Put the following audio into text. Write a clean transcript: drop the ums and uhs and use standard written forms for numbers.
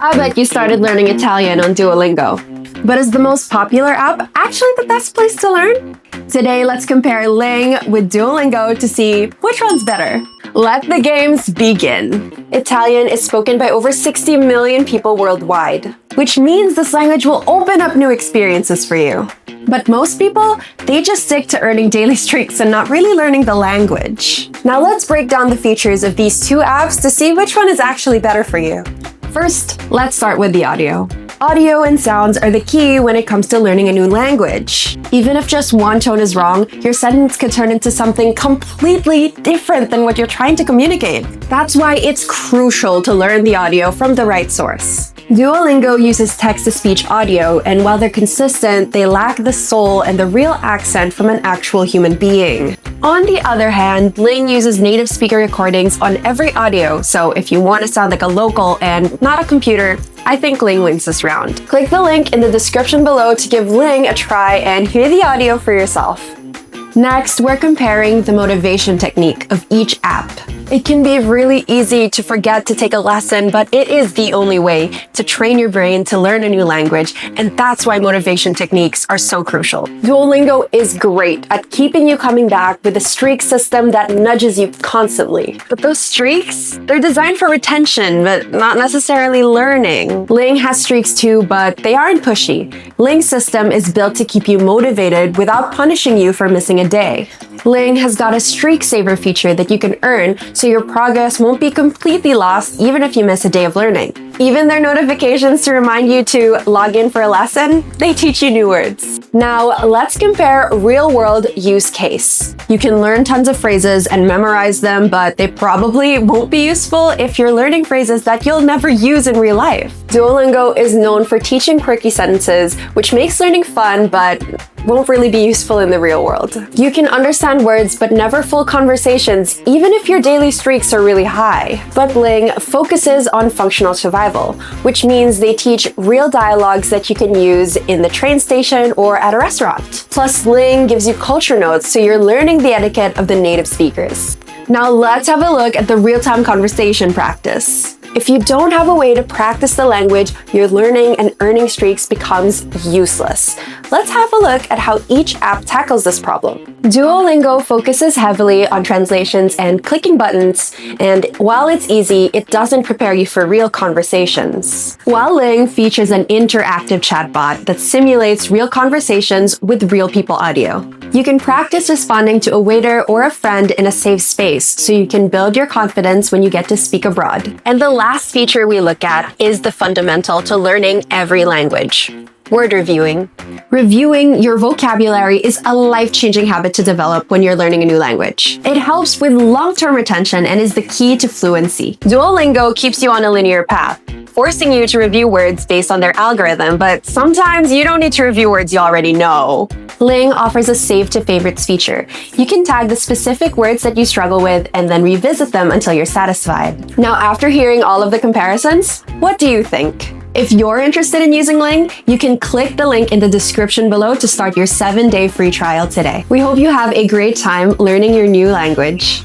I bet you started learning Italian on Duolingo. But is the most popular app actually the best place to learn? Today, let's compare Ling with Duolingo to see which one's better. Let the games begin. Italian is spoken by over 60 million people worldwide, which means this language will open up new experiences for you. But most people, they just stick to earning daily streaks and not really learning the language. Now let's break down the features of these two apps to see which one is actually better for you. First, let's start with the audio. Audio and sounds are the key when it comes to learning a new language. Even if just one tone is wrong, your sentence could turn into something completely different than what you're trying to communicate. That's why it's crucial to learn the audio from the right source. Duolingo uses text-to-speech audio, and while they're consistent, they lack the soul and the real accent from an actual human being. On the other hand, Ling uses native speaker recordings on every audio, so if you want to sound like a local and not a computer, I think Ling wins this round. Click the link in the description below to give Ling a try and hear the audio for yourself. Next, we're comparing the motivation technique of each app. It can be really easy to forget to take a lesson, but it is the only way to train your brain to learn a new language, and that's why motivation techniques are so crucial. Duolingo is great at keeping you coming back with a streak system that nudges you constantly. But those streaks, they're designed for retention, but not necessarily learning. Ling has streaks too, but they aren't pushy. Ling's system is built to keep you motivated without punishing you for missing a day. Ling has got a streak saver feature that you can earn, so your progress won't be completely lost even if you miss a day of learning. Even their notifications to remind you to log in for a lesson, they teach you new words. Now, let's compare real-world use case. You can learn tons of phrases and memorize them, but they probably won't be useful if you're learning phrases that you'll never use in real life. Duolingo is known for teaching quirky sentences, which makes learning fun, but won't really be useful in the real world. You can understand words, but never full conversations, even if your daily streaks are really high. But Ling focuses on functional survival, which means they teach real dialogues that you can use in the train station or at a restaurant. Plus, Ling gives you culture notes, so you're learning the etiquette of the native speakers. Now let's have a look at the real-time conversation practice. If you don't have a way to practice the language, your learning and earning streaks becomes useless. Let's have a look at how each app tackles this problem. Duolingo focuses heavily on translations and clicking buttons, and while it's easy, it doesn't prepare you for real conversations. While Ling features an interactive chatbot that simulates real conversations with real people audio. You can practice responding to a waiter or a friend in a safe space, so you can build your confidence when you get to speak abroad. And the last feature we look at is the fundamental to learning every language: word reviewing. Reviewing your vocabulary is a life-changing habit to develop when you're learning a new language. It helps with long-term retention and is the key to fluency. Duolingo keeps you on a linear path, forcing you to review words based on their algorithm, but sometimes you don't need to review words you already know. Ling offers a save to favorites feature. You can tag the specific words that you struggle with and then revisit them until you're satisfied. Now, after hearing all of the comparisons, what do you think? If you're interested in using Ling, you can click the link in the description below to start your 7-day free trial today. We hope you have a great time learning your new language.